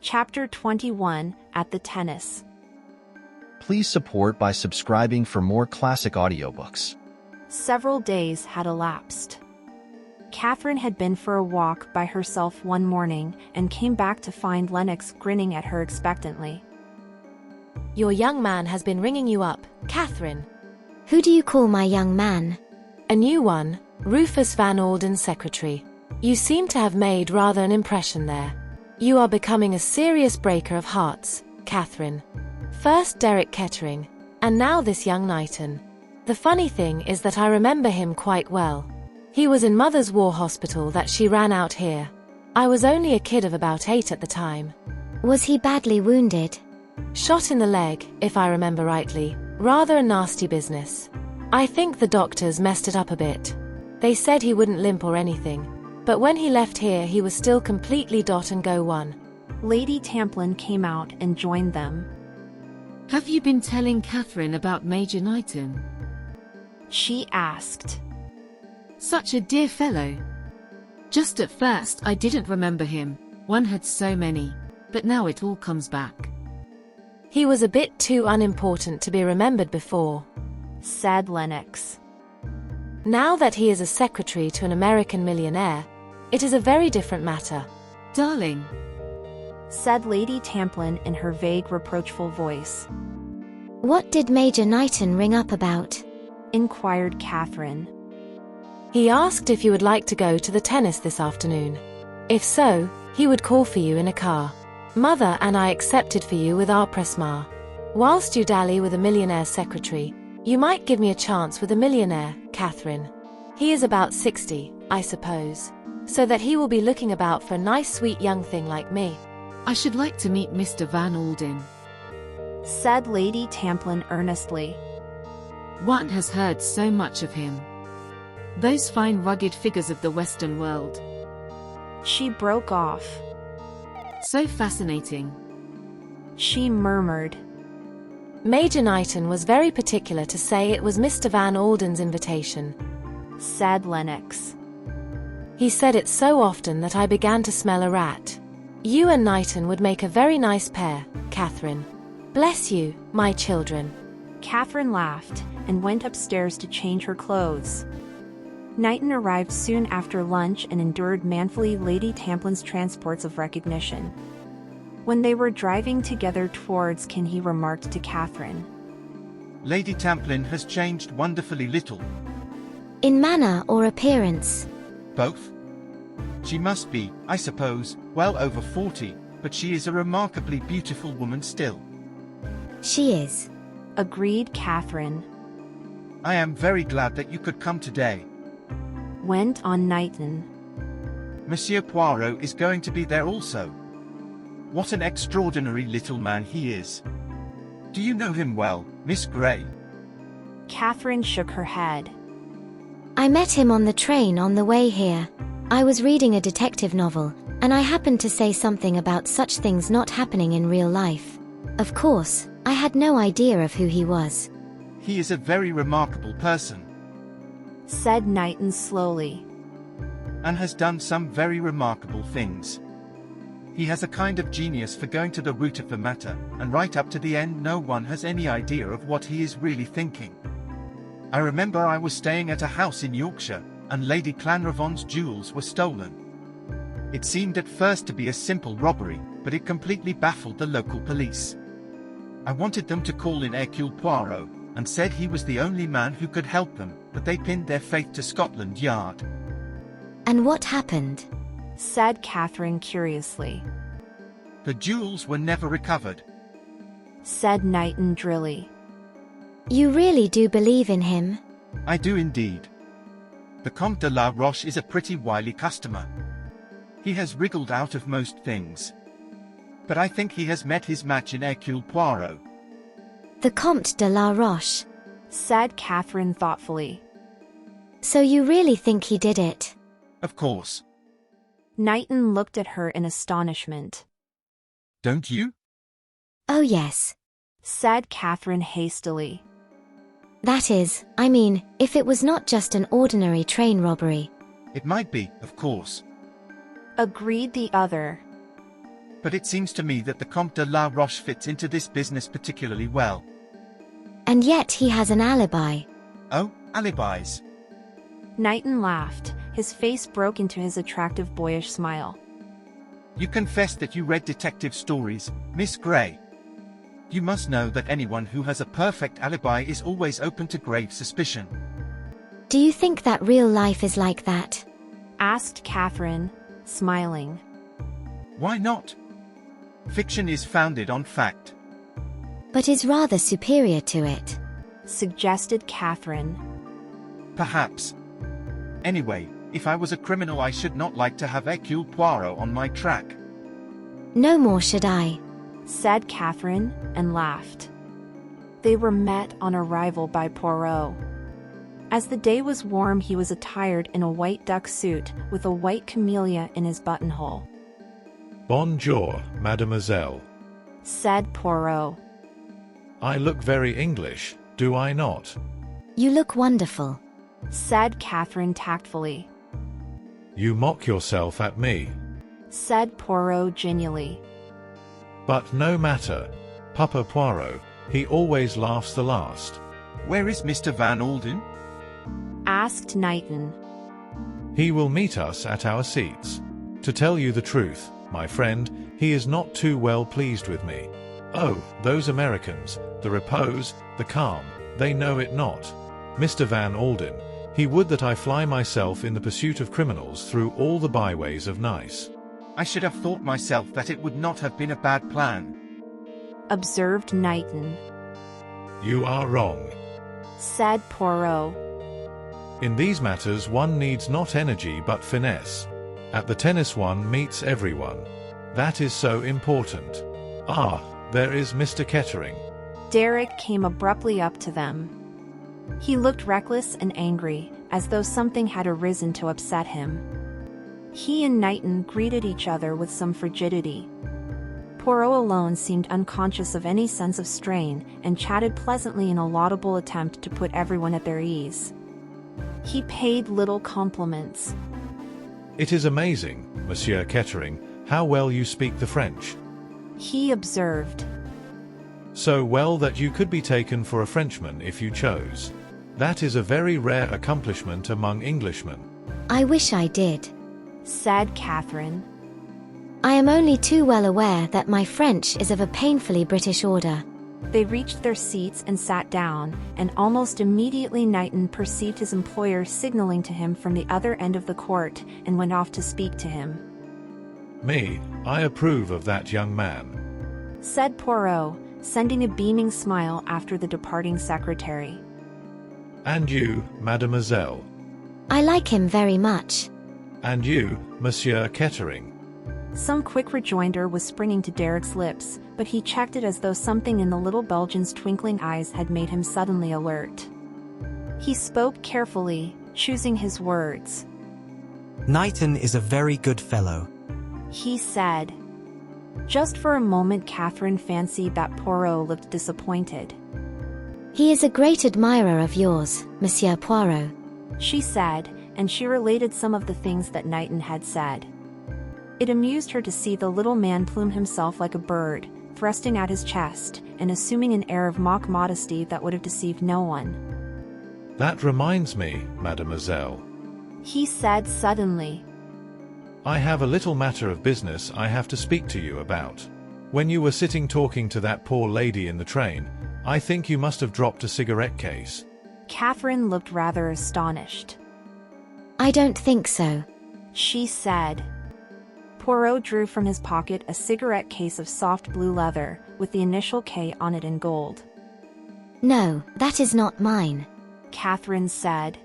Chapter 21 At the Tennis. Please support by subscribing for more classic audiobooks. Several days had elapsed. Catherine had been for a walk by herself one morning and came back to find Lennox grinning at her expectantly. Your young man has been ringing you up, Catherine. Who do you call my young man? A new one, Rufus Van Alden's secretary. You seem to have made rather an impression there. You are becoming a serious breaker of hearts, Catherine. First Derek Kettering, and now this young Knighton. The funny thing is that I remember him quite well. He was in Mother's War Hospital that she ran out here. I was only a kid of about 8 at the time. Was he badly wounded? Shot in the leg, if I remember rightly. Rather a nasty business. I think the doctors messed it up a bit. They said he wouldn't limp or anything. But when he left here he was still completely dot and go one. Lady Tamplin came out and joined them. Have you been telling Catherine about Major Knighton? She asked. Such a dear fellow. Just at first I didn't remember him, one had so many, but now it all comes back. He was a bit too unimportant to be remembered before, said Lennox. Now that he is a secretary to an American millionaire, it is a very different matter. Darling, said Lady Tamplin in her vague, reproachful voice. What did Major Knighton ring up about? Inquired Catherine. He asked if you would like to go to the tennis this afternoon. If so, he would call for you in a car. Mother and I accepted for you with our pressma. Whilst you dally with a millionaire's secretary, you might give me a chance with a millionaire, Catherine. He is about 60, I suppose, so that he will be looking about for a nice sweet young thing like me. I should like to meet Mr. Van Alden, said Lady Tamplin earnestly. One has heard so much of him. Those fine rugged figures of the Western world. She broke off. So fascinating, she murmured. Major Knighton was very particular to say it was Mr. Van Alden's invitation, said Lennox. He said it so often that I began to smell a rat. You and Knighton would make a very nice pair, Catherine. Bless you, my children. Catherine laughed and went upstairs to change her clothes. Knighton arrived soon after lunch and endured manfully Lady Tamplin's transports of recognition. When they were driving together towards Kin, he remarked to Catherine, Lady Tamplin has changed wonderfully little. In manner or appearance? Both. She must be, I suppose, well over 40, but she is a remarkably beautiful woman still. She is, agreed Catherine. I am very glad that you could come today, went on Knighton. Monsieur Poirot is going to be there also. What an extraordinary little man he is. Do you know him well, Miss Grey? Catherine shook her head. I met him on the train on the way here. I was reading a detective novel, and I happened to say something about such things not happening in real life. Of course, I had no idea of who he was. He is a very remarkable person, said Knighton slowly, and has done some very remarkable things. He has a kind of genius for going to the root of the matter, and right up to the end no one has any idea of what he is really thinking. I remember I was staying at a house in Yorkshire, and Lady Clanravon's jewels were stolen. It seemed at first to be a simple robbery, but it completely baffled the local police. I wanted them to call in Hercule Poirot, and said he was the only man who could help them, but they pinned their faith to Scotland Yard. And what happened? Said Catherine curiously. The jewels were never recovered, said Knighton drily. You really do believe in him? I do indeed. The Comte de la Roche is a pretty wily customer. He has wriggled out of most things. But I think he has met his match in Hercule Poirot. The Comte de la Roche, said Catherine thoughtfully. So you really think he did it? Of course. Knighton looked at her in astonishment. Don't you? Oh yes, said Catherine hastily. That is, I mean, if it was not just an ordinary train robbery. It might be, of course, agreed the other. But it seems to me that the Comte de la Roche fits into this business particularly well. And yet he has an alibi. Oh, alibis. Knighton laughed. His face broke into his attractive boyish smile. You confessed that you read detective stories, Miss Grey. You must know that anyone who has a perfect alibi is always open to grave suspicion. Do you think that real life is like that? Asked Catherine, smiling. Why not? Fiction is founded on fact. But is rather superior to it. Suggested Catherine. Perhaps. Anyway, if I was a criminal, I should not like to have Hercule Poirot on my track. No more should I. Said Catherine, and laughed. They were met on arrival by Poirot. As the day was warm, he was attired in a white duck suit with a white camellia in his buttonhole. Bonjour, mademoiselle. Said Poirot. I look very English, do I not? You look wonderful. Said Catherine tactfully. You mock yourself at me. Said Poirot genially. But no matter. Papa Poirot, he always laughs the last. Where is Mr. Van Alden? Asked Knighton. He will meet us at our seats. To tell you the truth, my friend, he is not too well pleased with me. Oh, those Americans, the repose, the calm, they know it not. Mr. Van Alden, he would that I fly myself in the pursuit of criminals through all the byways of Nice. I should have thought myself that it would not have been a bad plan. Observed Knighton. You are wrong. Said Poirot. In these matters one needs not energy but finesse. At the tennis one meets everyone. That is so important. Ah, there is Mr. Kettering. Derek came abruptly up to them. He looked reckless and angry, as though something had arisen to upset him. He and Knighton greeted each other with some frigidity. Poirot alone seemed unconscious of any sense of strain, and chatted pleasantly in a laudable attempt to put everyone at their ease. He paid little compliments. It is amazing, Monsieur Kettering, how well you speak the French. He observed. So well that you could be taken for a Frenchman if you chose. That is a very rare accomplishment among Englishmen. I wish I did. Said Catherine. I am only too well aware that my French is of a painfully British order. They reached their seats and sat down, and almost immediately Knighton perceived his employer signaling to him from the other end of the court, and went off to speak to him. Me, I approve of that young man. Said Poirot, sending a beaming smile after the departing secretary. And you, mademoiselle. I like him very much. And you, Monsieur Kettering. Some quick rejoinder was springing to Derek's lips, but he checked it as though something in the little Belgian's twinkling eyes had made him suddenly alert. He spoke carefully, choosing his words. Knighton is a very good fellow. He said. Just for a moment Catherine fancied that Poirot looked disappointed. He is a great admirer of yours, Monsieur Poirot. She said, and she related some of the things that Knighton had said. It amused her to see the little man plume himself like a bird, thrusting out his chest, and assuming an air of mock modesty that would have deceived no one. That reminds me, mademoiselle. He said suddenly. I have a little matter of business I have to speak to you about. When you were sitting talking to that poor lady in the train, I think you must have dropped a cigarette case. Catherine looked rather astonished. I don't think so. She said. Poirot drew from his pocket a cigarette case of soft blue leather, with the initial K on it in gold. No, that is not mine. Catherine said.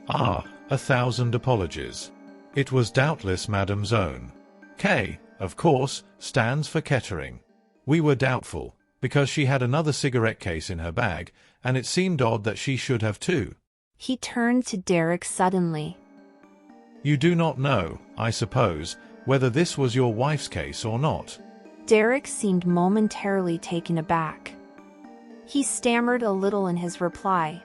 Ah, 1,000 apologies. It was doubtless Madame's own. K, of course, stands for Kettering. We were doubtful, because she had another cigarette case in her bag, and it seemed odd that she should have two. He turned to Derek suddenly. You do not know, I suppose, whether this was your wife's case or not. Derek seemed momentarily taken aback. He stammered a little in his reply.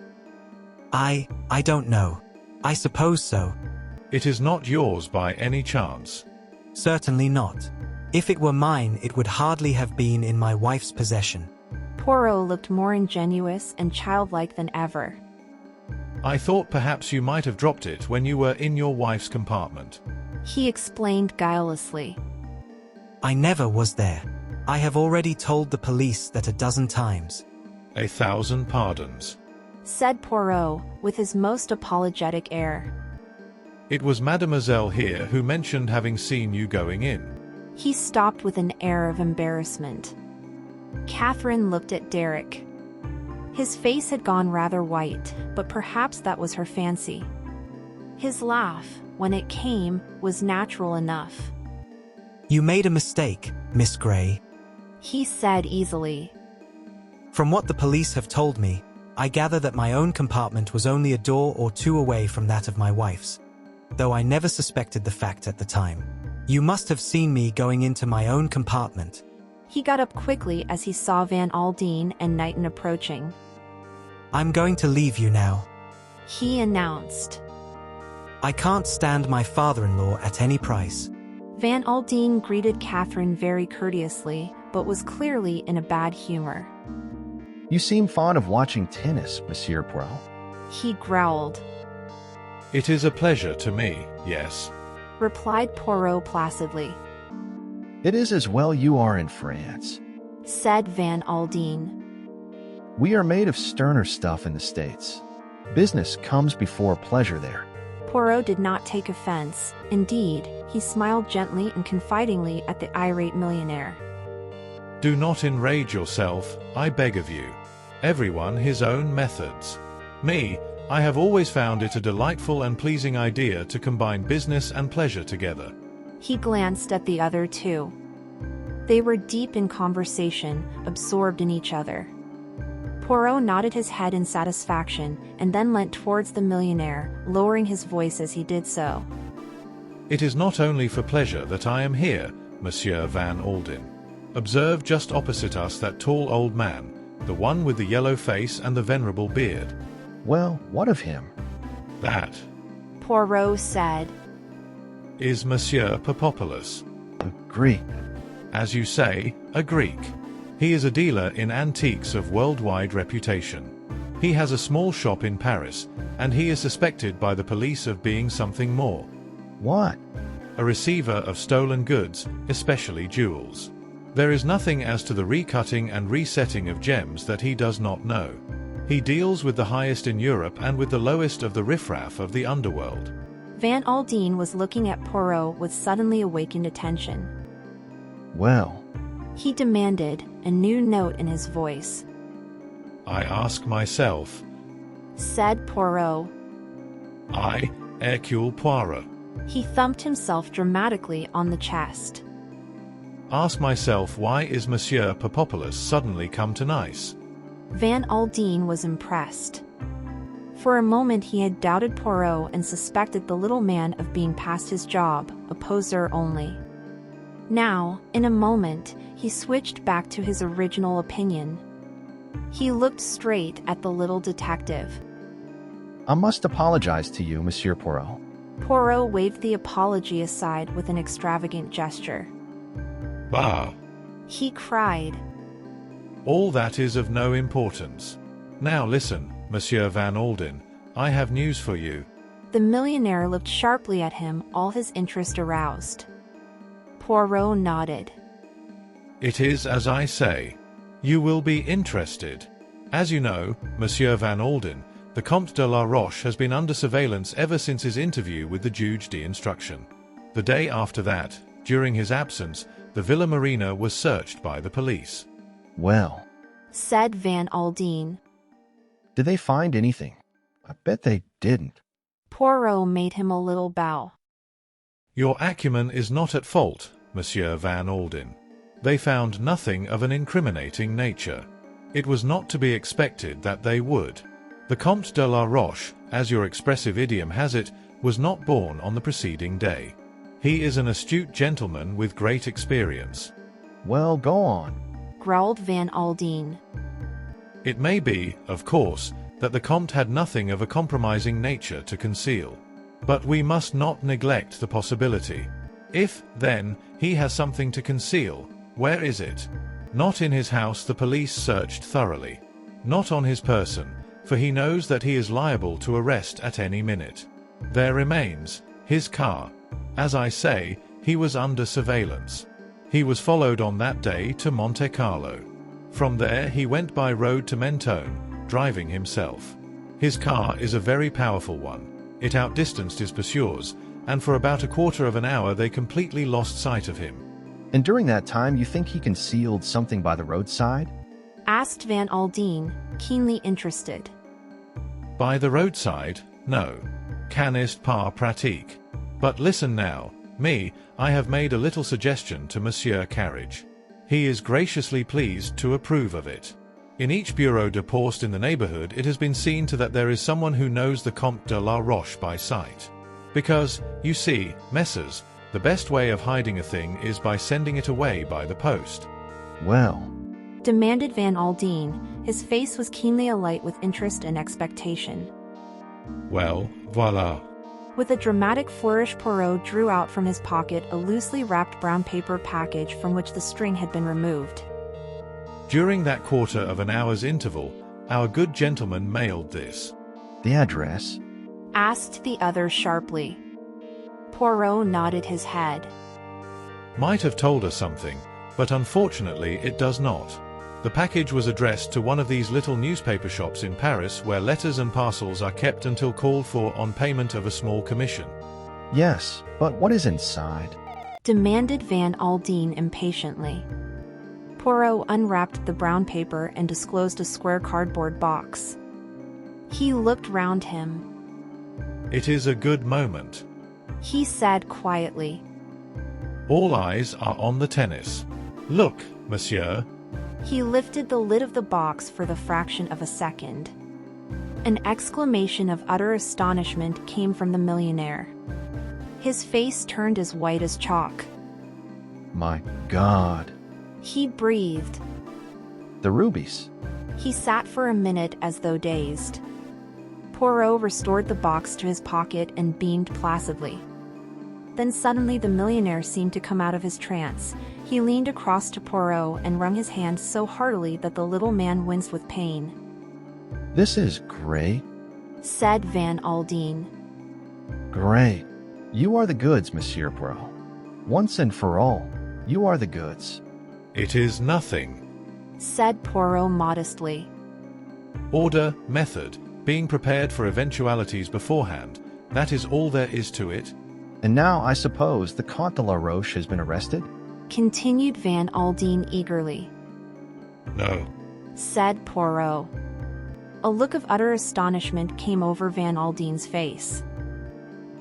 I don't know. I suppose so. It is not yours by any chance. Certainly not. If it were mine, it would hardly have been in my wife's possession. Poirot looked more ingenuous and childlike than ever. I thought perhaps you might have dropped it when you were in your wife's compartment. He explained guilelessly. I never was there. I have already told the police that 12 times. 1,000 pardons. Said Poirot, with his most apologetic air. It was Mademoiselle here who mentioned having seen you going in. He stopped with an air of embarrassment. Catherine looked at Derek. His face had gone rather white, but perhaps that was her fancy. His laugh, when it came, was natural enough. You made a mistake, Miss Gray. He said easily. From what the police have told me, I gather that my own compartment was only a door or two away from that of my wife's, though I never suspected the fact at the time. You must have seen me going into my own compartment. He got up quickly as he saw Van Aldine and Knighton approaching. I'm going to leave you now. He announced. I can't stand my father-in-law at any price. Van Aldine greeted Catherine very courteously, but was clearly in a bad humor. You seem fond of watching tennis, Monsieur Poirot. He growled. It is a pleasure to me, yes. Replied Poirot placidly. It is as well you are in France. Said Van Aldine. We are made of sterner stuff in the States. Business comes before pleasure there. Poirot did not take offense. Indeed, he smiled gently and confidingly at the irate millionaire. Do not enrage yourself, I beg of you. Everyone his own methods. Me, I have always found it a delightful and pleasing idea to combine business and pleasure together. He glanced at the other two. They were deep in conversation, absorbed in each other. Poirot nodded his head in satisfaction and then leant towards the millionaire, lowering his voice as he did so. It is not only for pleasure that I am here, Monsieur Van Aldine. Observe just opposite us that tall old man, the one with the yellow face and the venerable beard. Well, what of him? That, Poirot said, is Monsieur Popopoulos. A Greek. As you say, a Greek. He is a dealer in antiques of worldwide reputation. He has a small shop in Paris, and he is suspected by the police of being something more. What? A receiver of stolen goods, especially jewels. There is nothing as to the recutting and resetting of gems that he does not know. He deals with the highest in Europe and with the lowest of the riffraff of the underworld. Van Aldine was looking at Poirot with suddenly awakened attention. Well, he demanded, a new note in his voice. I ask myself, said Poirot. I, Hercule Poirot. He thumped himself dramatically on the chest. Ask myself, why is Monsieur Popopoulos suddenly come to Nice? Van Aldine was impressed. For a moment he had doubted Poirot and suspected the little man of being past his job, a poser only. Now, in a moment, he switched back to his original opinion. He looked straight at the little detective. I must apologize to you, Monsieur Poirot. Poirot waved the apology aside with an extravagant gesture. Bah! He cried. All that is of no importance. Now listen, Monsieur Van Aldine, I have news for you. The millionaire looked sharply at him, all his interest aroused. Poirot nodded. It is as I say. You will be interested. As you know, Monsieur Van Aldine, the Comte de la Roche has been under surveillance ever since his interview with the Juge d'instruction. The day after that, during his absence, the Villa Marina was searched by the police. Well, said Van Aldine. Did they find anything? I bet they didn't. Poirot made him a little bow. Your acumen is not at fault, Monsieur Van Aldine. They found nothing of an incriminating nature. It was not to be expected that they would. The Comte de la Roche, as your expressive idiom has it, was not born on the preceding day. He is an astute gentleman with great experience. Well, go on, growled Van Aldine. It may be, of course, that the Comte had nothing of a compromising nature to conceal. But we must not neglect the possibility. If, then, he has something to conceal, where is it? Not in his house. The police searched thoroughly. Not on his person, for he knows that he is liable to arrest at any minute. There remains his car. As I say, he was under surveillance. He was followed on that day to Monte Carlo. From there he went by road to Mentone, driving himself. His car is a very powerful one. It outdistanced his pursuers, and for about a quarter of an hour they completely lost sight of him. And during that time, you think he concealed something by the roadside? Asked Van Aldine, keenly interested. By the roadside? No. Canist pas pratique. But listen now, I have made a little suggestion to Monsieur Carriage. He is graciously pleased to approve of it. In each bureau de poste in the neighborhood it has been seen to that there is someone who knows the Comte de la Roche by sight. Because, you see, messrs, the best way of hiding a thing is by sending it away by the post. Well, Demanded Van Aldine. His face was keenly alight with interest and expectation. Well, voila. With a dramatic flourish, Poirot drew out from his pocket a loosely wrapped brown paper package from which the string had been removed. During that quarter of an hour's interval, our good gentleman mailed this. the address? Asked the other sharply. Poirot nodded his head. Might have told us something, but unfortunately it does not. The package was addressed to one of these little newspaper shops in Paris where letters and parcels are kept until called for on payment of a small commission. Yes, but what is inside? Demanded Van Aldine impatiently. Poirot unwrapped the brown paper and disclosed a square cardboard box. He looked round him. It is a good moment. He said quietly. All eyes are on the tennis. Look, monsieur. He lifted the lid of the box for the fraction of a second. An exclamation of utter astonishment came from the millionaire. His face turned as white as chalk. My God. He breathed. The rubies. He sat for a minute as though dazed. Poirot restored the box to his pocket and beamed placidly. Then suddenly the millionaire seemed to come out of his trance. He leaned across to Poirot and wrung his hand so heartily that the little man winced with pain. This is great. Said Van Aldine. Great. You are the goods, Monsieur Poirot. Once and for all, you are the goods. It is nothing. Said Poirot modestly. Order, method, being prepared for eventualities beforehand, that is all there is to it. And now I suppose the Comte de la Roche has been arrested? Continued Van Aldine eagerly. No. Said Poirot. A look of utter astonishment came over Van Aldine's face.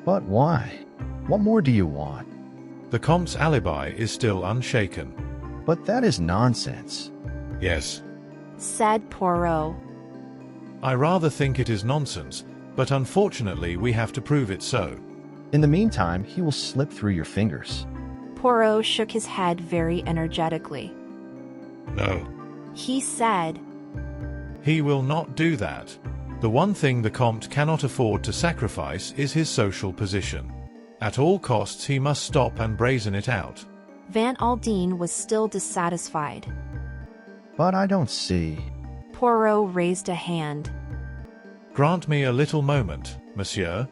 But why? What more do you want? The Comte's alibi is still unshaken. But that is nonsense. Yes. Said Poirot. I rather think it is nonsense, but unfortunately we have to prove it so. In the meantime, he will slip through your fingers. Poirot shook his head very energetically. No. He said. He will not do that. The one thing the Comte cannot afford to sacrifice is his social position. At all costs he must stop and brazen it out. Van Aldine was still dissatisfied. But I don't see. Poirot raised a hand. Grant me a little moment, monsieur.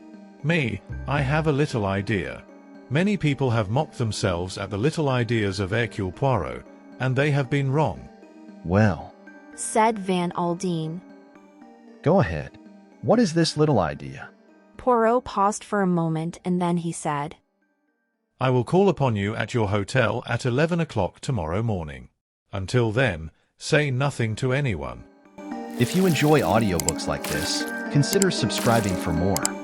I have a little idea. Many people have mocked themselves at the little ideas of Hercule Poirot, and they have been wrong. Well, said Van Aldine. Go ahead. What is this little idea? Poirot paused for a moment and then he said. I will call upon you at your hotel at 11 o'clock tomorrow morning. Until then, say nothing to anyone. If you enjoy audiobooks like this, consider subscribing for more.